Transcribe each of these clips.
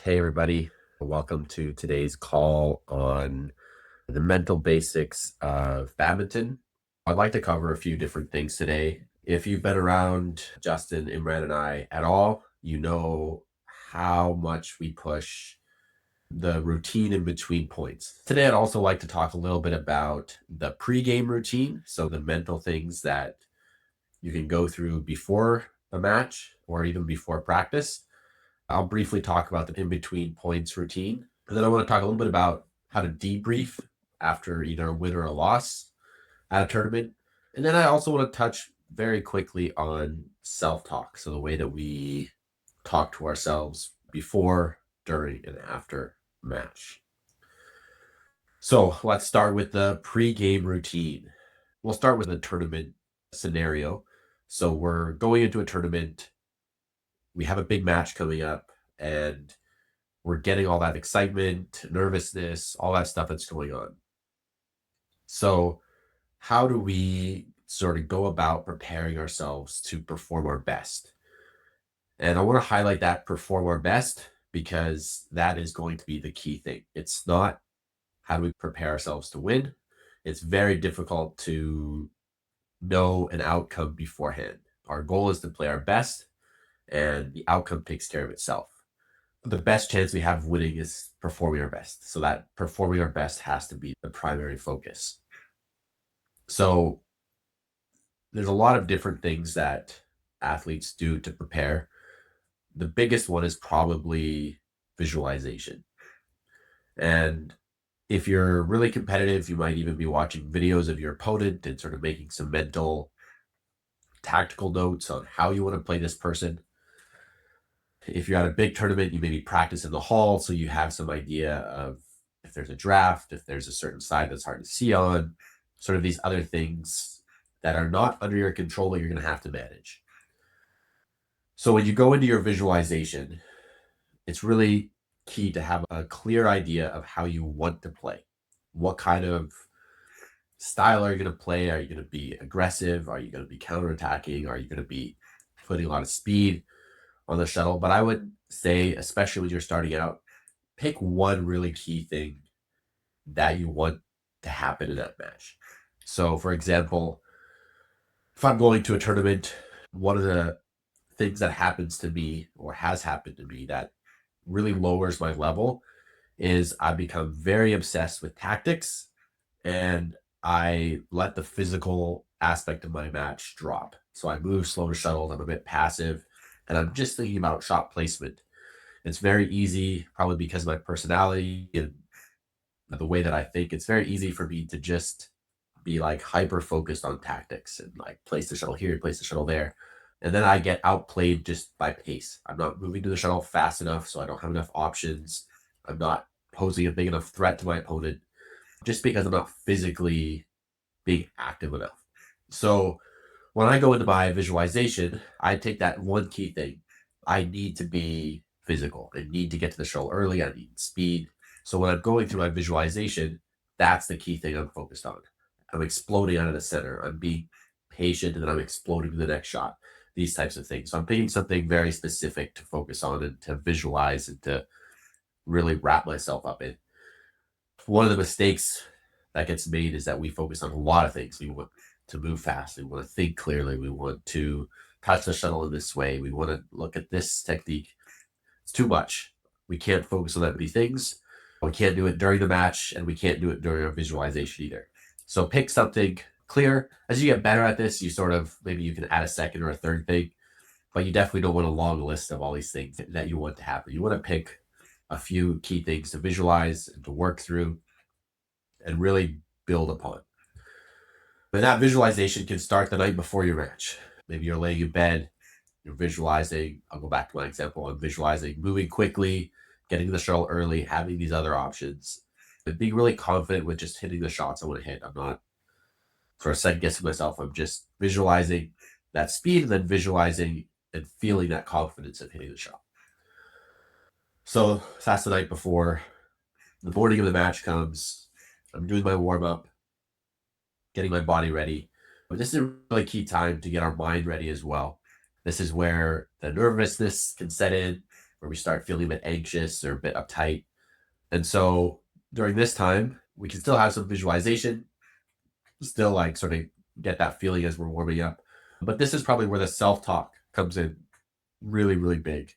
Hey, everybody. Welcome to today's call on the mental basics of badminton. I'd like to cover a few different things today. If you've been around Justin, Imran, and I at all, you know how much we push the routine in between points. Today, I'd also like to talk a little bit about the pregame routine. So, the mental things that you can go through before a match or even before practice. I'll briefly talk about the in between points routine. And then I want to talk a little bit about how to debrief after either a win or a loss at a tournament. And then I also want to touch very quickly on self talk. So, the way that we talk to ourselves before, during, and after match. So, let's start with the pre-game routine. We'll start with a tournament scenario. So, we're going into a tournament, we have a big match coming up, and we're getting all that excitement, nervousness, all that stuff that's going on. So, how do we sort of go about preparing ourselves to perform our best? And I want to highlight that perform our best because that is going to be the key thing. It's not how do we prepare ourselves to win. It's very difficult to know an outcome beforehand. Our goal is to play our best, and the outcome takes care of itself. The best chance we have of winning is performing our best. So that performing our best has to be the primary focus. So there's a lot of different things that athletes do to prepare. The biggest one is probably visualization. And if you're really competitive, you might even be watching videos of your opponent and sort of making some mental tactical notes on how you want to play this person. If you're at a big tournament, you maybe practice in the hall so you have some idea of if there's a draft, if there's a certain side that's hard to see on, sort of these other things that are not under your control that you're going to have to manage. So when you go into your visualization, it's really key to have a clear idea of how you want to play. What kind of style are you going to play? Are you going to be aggressive? Are you going to be counterattacking? Are you going to be putting a lot of speed on the shuttle? But I would say, especially when you're starting out, pick one really key thing that you want to happen in that match. So, for example, if I'm going to a tournament, one of the things that happens to me or has happened to me that really lowers my level is I become very obsessed with tactics and I let the physical aspect of my match drop. So I move slower shuttles, I'm a bit passive, and I'm just thinking about shot placement. It's very easy, probably because of my personality and the way that I think, it's very easy for me to just be like hyper focused on tactics and like place the shuttle here, place the shuttle there. And then I get outplayed just by pace. I'm not moving to the shuttle fast enough, so I don't have enough options. I'm not posing a big enough threat to my opponent just because I'm not physically being active enough. So when I go into my visualization, I take that one key thing. I need to be physical. I need to get to the shuttle early. I need speed. So when I'm going through my visualization, that's the key thing I'm focused on. I'm exploding out of the center. I'm being patient and then I'm exploding to the next shot. These types of things. So I'm picking something very specific to focus on and to visualize and to really wrap myself up in. One of the mistakes that gets made is that we focus on a lot of things. We want to move fast. We want to think clearly. We want to touch the shuttle in this way. We want to look at this technique. It's too much. We can't focus on that many things. We can't do it during the match, and we can't do it during our visualization either. So pick something clear. As you get better at this, you sort of maybe you can add a second or a third thing, but you definitely don't want a long list of all these things that you want to happen. You want to pick a few key things to visualize and to work through and really build upon. But that visualization can start the night before your match. Maybe you're laying in bed, you're visualizing. I'll go back to my example. I'm visualizing moving quickly, getting to the shuttle early, having these other options, and being really confident with just hitting the shots I want to hit. I'm not for a second guessing myself. I'm just visualizing that speed and then visualizing and feeling that confidence of hitting the shot. So that's the night before. The morning of the match comes. I'm doing my warm up, getting my body ready. But this is a really key time to get our mind ready as well. This is where the nervousness can set in. where we start feeling a bit anxious or a bit uptight. And so during this time, we can still have some visualization, still like sort of get that feeling as we're warming up. But this is probably where the self talk comes in really, really big.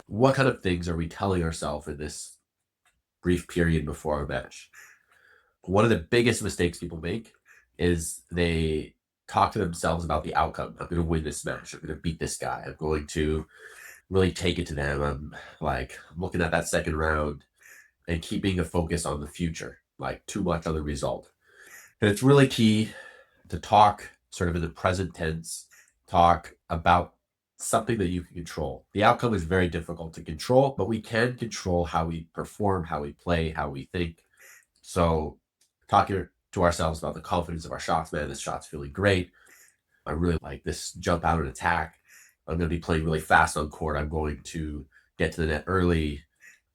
What kind of things are we telling ourselves in this brief period before our match? One of the biggest mistakes people make is they talk to themselves about the outcome. I'm going to win this match. I'm going to beat this guy. I'm going to really take it to them. I'm looking at that second round and keeping a focus on the future, like too much on the result. And it's really key to talk sort of in the present tense, talk about something that you can control. The outcome is very difficult to control, but we can control how we perform, how we play, how we think. So talking to ourselves about the confidence of our shots, man, this shot's feeling great. I really like this jump out and attack. I'm going to be playing really fast on court. I'm going to get to the net early.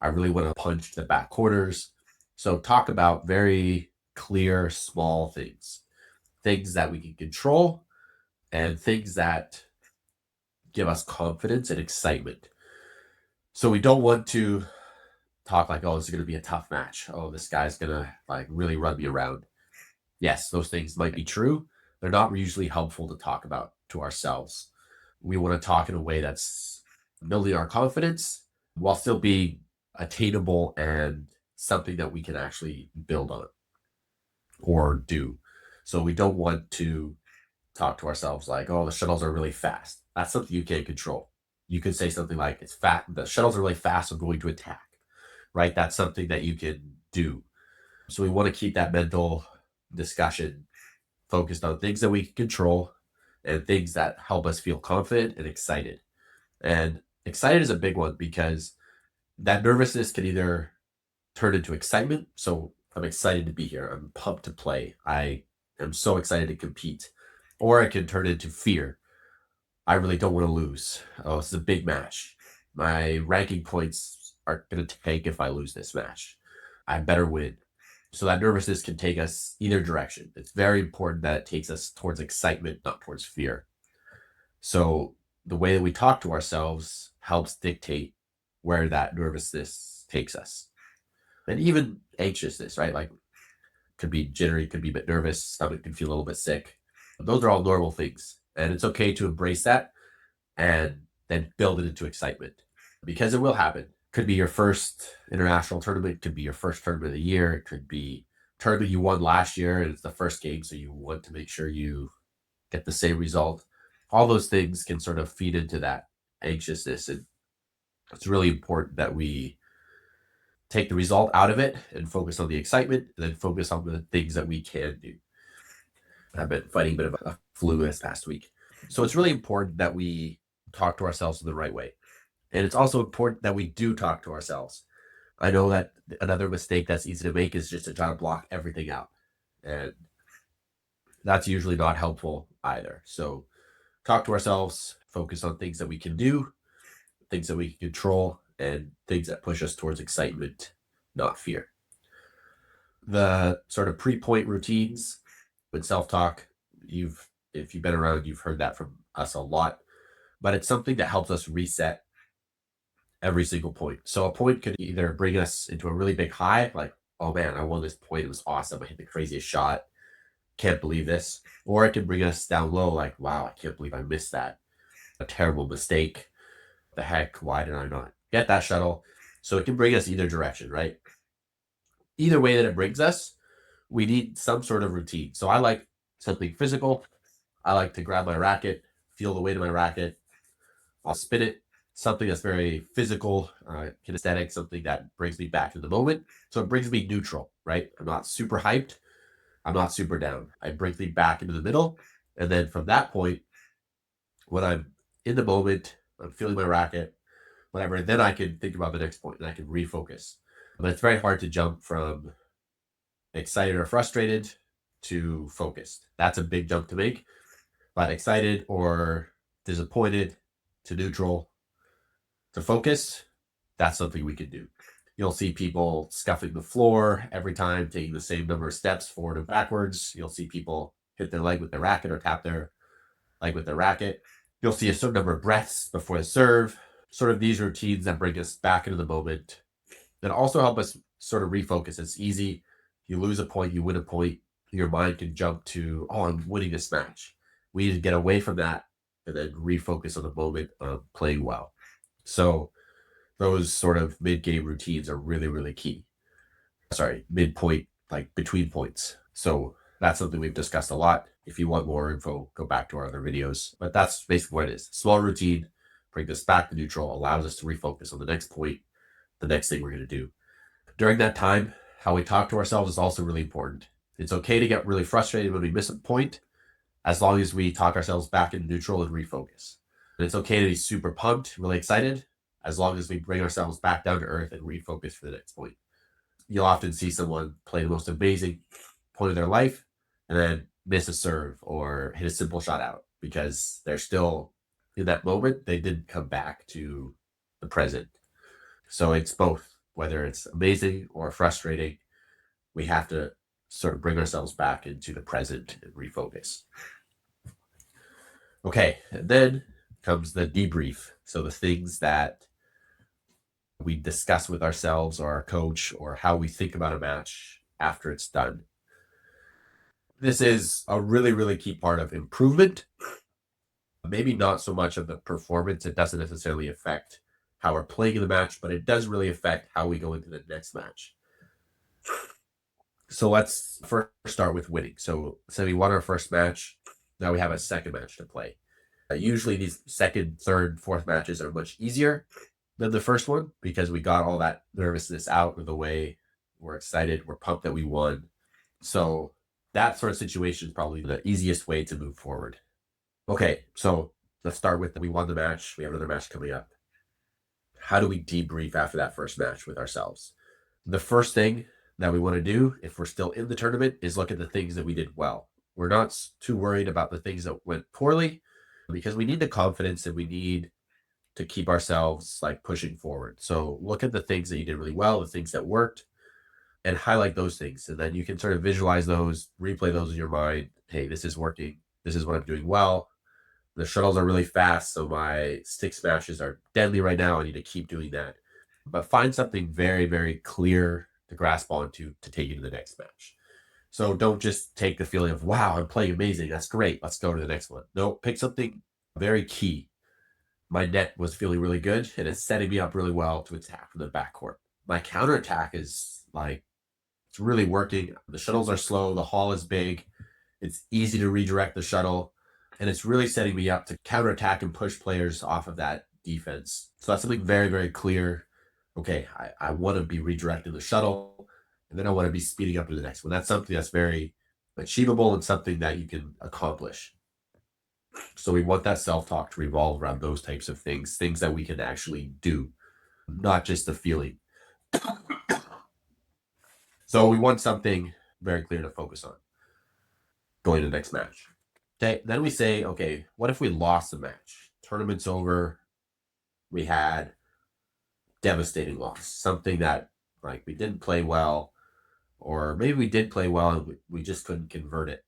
I really want to punch the back quarters. So talk about very clear, small things that we can control and things that give us confidence and excitement. So we don't want to talk like, oh, this is going to be a tough match. Oh, this guy's going to like really run me around. Yes, those things might be true. They're not usually helpful to talk about to ourselves. We want to talk in a way that's building our confidence while still being attainable and something that we can actually build on or do. So we don't want to talk to ourselves like, oh, the shuttles are really fast. That's something you can't control. You could say something like, it's fat. The shuttles are really fast. I'm going to attack, right? That's something that you can do. So we want to keep that mental discussion focused on things that we can control and things that help us feel confident and excited. And excited is a big one because that nervousness can either turn into excitement. So I'm excited to be here. I'm pumped to play. I am so excited to compete. Or it can turn into fear. I really don't want to lose. Oh, this is a big match. My ranking points are going to tank if I lose this match. I better win. So that nervousness can take us either direction. It's very important that it takes us towards excitement, not towards fear. So the way that we talk to ourselves helps dictate where that nervousness takes us. And even anxiousness, right? Like could be jittery, could be a bit nervous, stomach can feel a little bit sick. Those are all normal things. And it's okay to embrace that and then build it into excitement because it will happen. Could be your first international tournament, could be your first tournament of the year, it could be a tournament you won last year and it's the first game, so you want to make sure you get the same result. All those things can sort of feed into that anxiousness. And it's really important that we take the result out of it and focus on the excitement and then focus on the things that we can do. I've been fighting a bit of a flu this past week. So it's really important that we talk to ourselves in the right way. And it's also important that we do talk to ourselves. I know that another mistake that's easy to make is just to try to block everything out. And that's usually not helpful either. So talk to ourselves, focus on things that we can do, things that we can control, and things that push us towards excitement, not fear. The sort of pre-point routines with self-talk, if you've been around, you've heard that from us a lot, but it's something that helps us reset every single point. So a point could either bring us into a really big high, like, oh man, I won this point. It was awesome. I hit the craziest shot. Can't believe this. Or it can bring us down low, like, wow, I can't believe I missed that. A terrible mistake. The heck, why did I not get that shuttle? So it can bring us either direction, right? Either way that it brings us, we need some sort of routine. So I like something physical. I like to grab my racket, feel the weight of my racket. I'll spin it, something that's very physical, kinesthetic, something that brings me back to the moment. So it brings me neutral, right? I'm not super hyped. I'm not super down. I bring me back into the middle. And then from that point, when I'm in the moment, I'm feeling my racket, whatever, then I can think about the next point and I can refocus. But it's very hard to jump from excited or frustrated to focused. That's a big jump to make. But excited or disappointed to neutral to focus, that's something we can do. You'll see people scuffing the floor every time, taking the same number of steps forward and backwards. You'll see people hit their leg with their racket or tap their leg with their racket. You'll see a certain number of breaths before the serve. sort of these routines that bring us back into the moment that also help us sort of refocus. It's easy. You lose a point, you win a point, your mind can jump to, oh, I'm winning this match. We need to get away from that and then refocus on the moment of playing well. So those sort of mid-game routines are really, really key. Sorry, mid-point, like between points. So that's something we've discussed a lot. If you want more info, go back to our other videos. But that's basically what it is. Small routine, bring us back to neutral, allows us to refocus on the next point, the next thing we're going to do. During that time, how we talk to ourselves is also really important. It's okay to get really frustrated when we miss a point, as long as we talk ourselves back into neutral and refocus. And it's okay to be super pumped, really excited, as long as we bring ourselves back down to earth and refocus for the next point. You'll often see someone play the most amazing point of their life and then miss a serve or hit a simple shot out because they're still in that moment. They didn't come back to the present. So it's both, whether it's amazing or frustrating, we have to sort of bring ourselves back into the present and refocus. Okay, and then comes the debrief. So the things that we discuss with ourselves or our coach or how we think about a match after it's done. This is a really, really key part of improvement. Maybe not so much of the performance. It doesn't necessarily affect how we're playing in the match, but it does really affect how we go into the next match. So let's first start with winning. So say we won our first match. Now we have a second match to play. Usually these second, third, fourth matches are much easier than the first one because we got all that nervousness out of the way. We're excited. We're pumped that we won. So that sort of situation is probably the easiest way to move forward. Okay, so let's start with we won the match. We have another match coming up. How do we debrief after that first match with ourselves? The first thing that we want to do, if we're still in the tournament, is look at the things that we did well. We're not too worried about the things that went poorly because we need the confidence and we need to keep ourselves like pushing forward. So look at the things that you did really well, the things that worked, and highlight those things. And then you can sort of visualize those, replay those in your mind. Hey, this is working. This is what I'm doing well. The shuttles are really fast, so my stick smashes are deadly right now. I need to keep doing that. But find something very, very clear to grasp onto to take you to the next match. So don't just take the feeling of, wow, I'm playing amazing. That's great. Let's go to the next one. No, pick something very key. My net was feeling really good, and it's setting me up really well to attack from the backcourt. My counterattack is like, it's really working. The shuttles are slow. The haul is big. It's easy to redirect the shuttle. And it's really setting me up to counterattack and push players off of that defense. So that's something very, very clear. Okay, I want to be redirecting the shuttle, and then I want to be speeding up to the next one. That's something that's very achievable and something that you can accomplish. So we want that self-talk to revolve around those types of things that we can actually do, not just the feeling. So we want something very clear to focus on going to the next match. Okay, then we say, okay, what if we lost the match? Tournament's over. We had devastating loss, something that like we didn't play well, or maybe we did play well and we just couldn't convert it.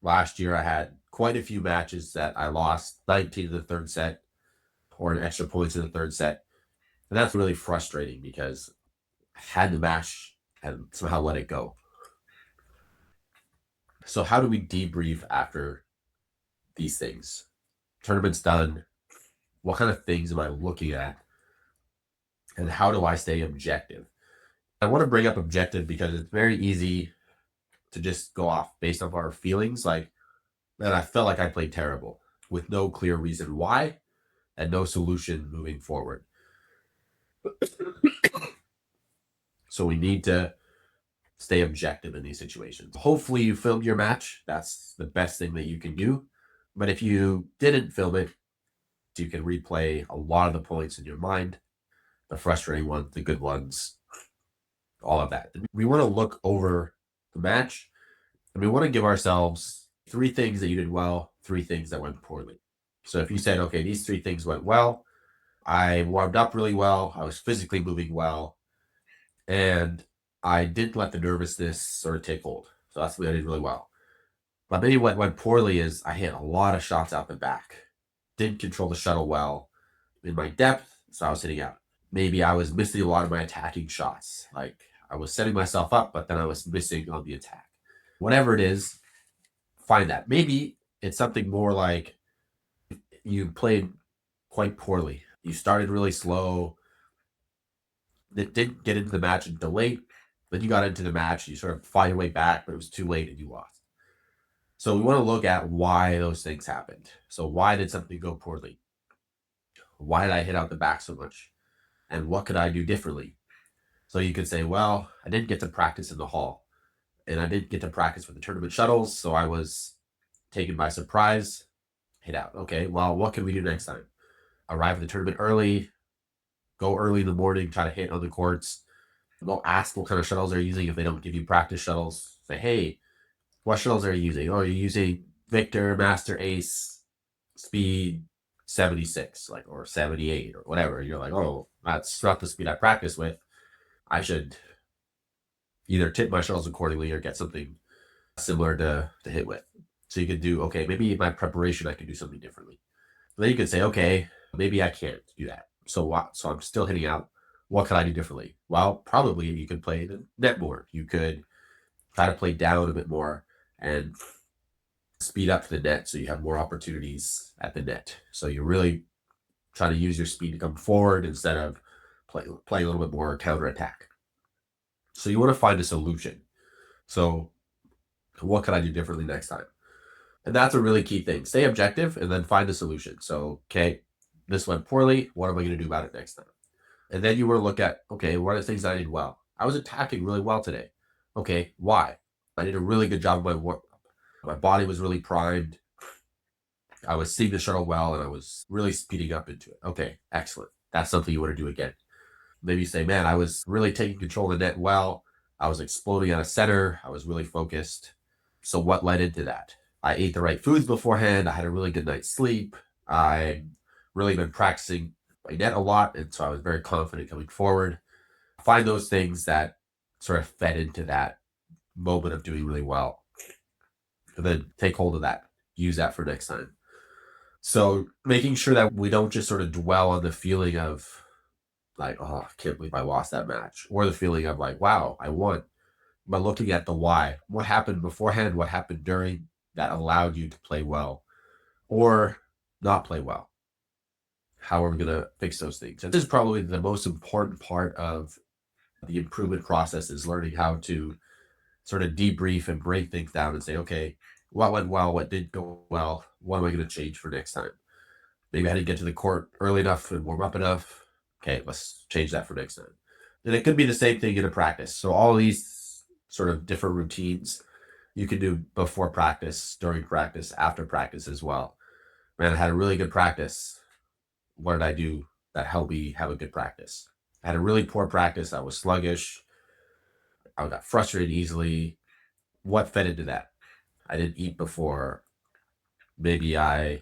Last year, I had quite a few matches that I lost 19 in the third set or an extra points in the third set. And that's really frustrating because I had the match and somehow let it go. So how do we debrief after these things? Tournament's done. What kind of things am I looking at? And how do I stay objective? I want to bring up objective because it's very easy to just go off based off our feelings. Like, man, I felt like I played terrible with no clear reason why and no solution moving forward. So we need to stay objective in these situations. Hopefully you filmed your match. That's the best thing that you can do. But if you didn't film it, you can replay a lot of the points in your mind, the frustrating ones, the good ones, all of that. We want to look over the match and we want to give ourselves 3 things that you did well, 3 things that went poorly. So if you said, okay, these 3 things went well, I warmed up really well, I was physically moving well, and I didn't let the nervousness sort of take hold. So that's what I did really well. But maybe what went poorly is I hit a lot of shots out the back, didn't control the shuttle well. In my depth, So I was hitting out. Maybe I was missing a lot of my attacking shots. Like I was setting myself up, but then I was missing on the attack. Whatever it is, find that. Maybe it's something more like you played quite poorly. You started really slow. It didn't get into the match until late. Then you got into the match. You sort of fought your way back, but it was too late and you lost. So we want to look at why those things happened. So why did something go poorly? Why did I hit out the back so much? And what could I do differently? So you could say, well, I didn't get to practice in the hall and I didn't get to practice with the tournament shuttles. So I was taken by surprise, hit out. Okay, well, what can we do next time? Arrive at the tournament early, go early in the morning, try to hit on the courts. They'll ask what kind of shuttles they're using if they don't give you practice shuttles. Say, hey, what shuttles are you using? Oh, you're using Victor, Master Ace, Speed 76, like, or 78 or whatever. You're like, oh, that's not the speed I practice with. I should either tip my shuttles accordingly or get something similar to hit with. So you could do, okay, maybe in my preparation I could do something differently. Then you could say, okay, maybe I can't do that. So what? So I'm still hitting out. What could I do differently? Well, probably you could play the net more. You could try to play down a bit more and speed up the net so you have more opportunities at the net. So you're really trying to use your speed to come forward instead of play a little bit more counterattack. So you want to find a solution. So what can I do differently next time? And that's a really key thing. Stay objective and then find a solution. So, okay, this went poorly. What am I going to do about it next time? And then you want to look at, okay, what are the things that I did well? I was attacking really well today. Okay, why? I did a really good job of my work. My body was really primed. I was seeing the shuttle well and I was really speeding up into it. Okay, excellent. That's something you want to do again. Maybe you say, man, I was really taking control of the net well. I was exploding out of center. I was really focused. So what led into that? I ate the right foods beforehand. I had a really good night's sleep. I really been practicing my net a lot. And so I was very confident coming forward. Find those things that sort of fed into that moment of doing really well. And then take hold of that. Use that for next time. So making sure that we don't just sort of dwell on the feeling of like, oh, I can't believe I lost that match, or the feeling of like, wow, I won. But looking at the why, what happened beforehand, what happened during that allowed you to play well or not play well. How are we going to fix those things? And this is probably the most important part of the improvement process is learning how to sort of debrief and break things down and say, okay, what went well, what did go well, what am I going to change for next time? Maybe I didn't get to the court early enough and warm up enough. Okay, let's change that for next time. And it could be the same thing in a practice. So all these sort of different routines you can do before practice, during practice, after practice as well. Man, I had a really good practice. What did I do that helped me have a good practice? I had a really poor practice. I was sluggish. I got frustrated easily. What fed into that? I didn't eat before. Maybe I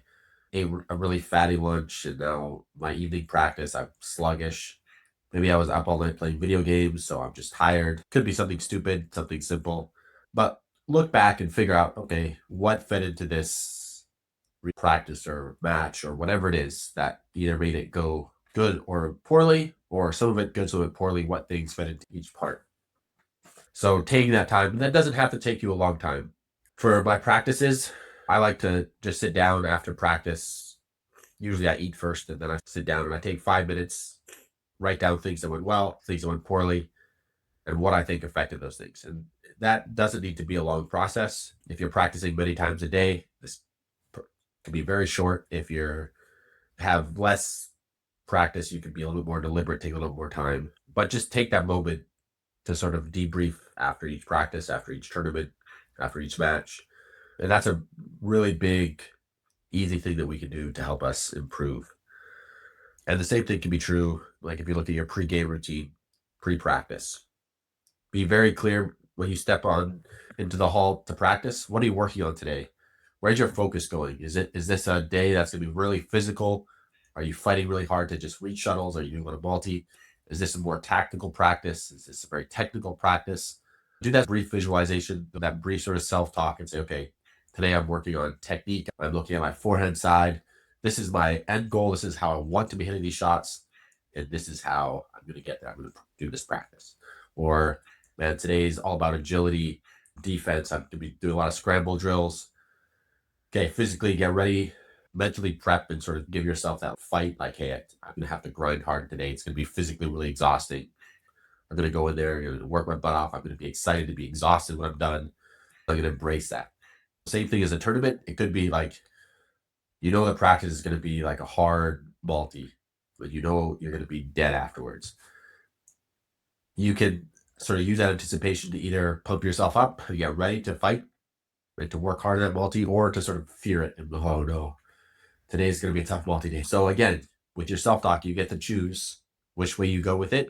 ate a really fatty lunch and now my evening practice, I'm sluggish. Maybe I was up all night playing video games, so I'm just tired. Could be something stupid, something simple. But look back and figure out, okay, what fed into this practice or match or whatever it is that either made it go good or poorly, or some of it good, some of it poorly, what things fed into each part. So taking that time, that doesn't have to take you a long time. For my practices, I like to just sit down after practice. Usually I eat first and then I sit down and I take 5 minutes, write down things that went well, things that went poorly, and what I think affected those things. And that doesn't need to be a long process. If you're practicing many times a day, this can be very short. If you have less practice, you can be a little bit more deliberate, take a little more time. But just take that moment to sort of debrief after each practice, after each tournament, after each match. And that's a really big, easy thing that we can do to help us improve. And the same thing can be true, like if you look at your pre-game routine, pre-practice. Be very clear when you step on into the hall to practice. What are you working on today? Where's your focus going? Is this a day that's going to be really physical? Are you fighting really hard to just reach shuttles? Are you doing a multi? Is this a more tactical practice? Is this a very technical practice? Do that brief visualization, that brief sort of self-talk and say, okay, today I'm working on technique. I'm looking at my forehand side. This is my end goal. This is how I want to be hitting these shots. and this is how I'm going to get there. I'm going to do this practice. Or, man, today's all about agility, defense. I'm going to be doing a lot of scramble drills. Okay, physically get ready, mentally prep, and sort of give yourself that fight. Like, hey, I'm going to have to grind hard today. It's going to be physically really exhausting. I'm going to go in there and work my butt off. I'm going to be excited to be exhausted when I'm done. I'm going to embrace that. Same thing as a tournament. It could be like, the practice is going to be like a hard multi, but you're going to be dead afterwards. You can sort of use that anticipation to either pump yourself up, get ready to fight, and to work hard at that multi, or to sort of fear it and, oh no, today's going to be a tough multi day. So again, with your self-talk, you get to choose which way you go with it,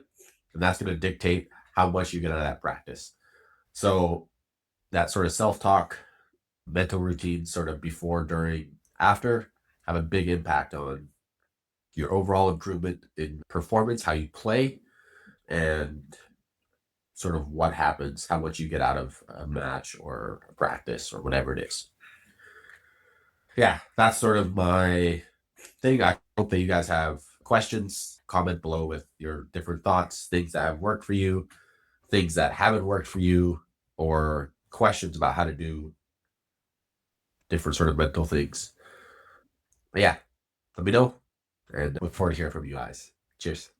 and that's going to dictate how much you get out of that practice. So that sort of self-talk, mental routine, sort of before, during, after, have a big impact on your overall improvement in performance, how you play, and sort of what happens, how much you get out of a match or a practice or whatever it is. Yeah, that's sort of my thing. I hope that you guys have questions. Comment below with your different thoughts, things that have worked for you, things that haven't worked for you, or questions about how to do different sort of mental things. But yeah, let me know, and look forward to hearing from you guys. Cheers.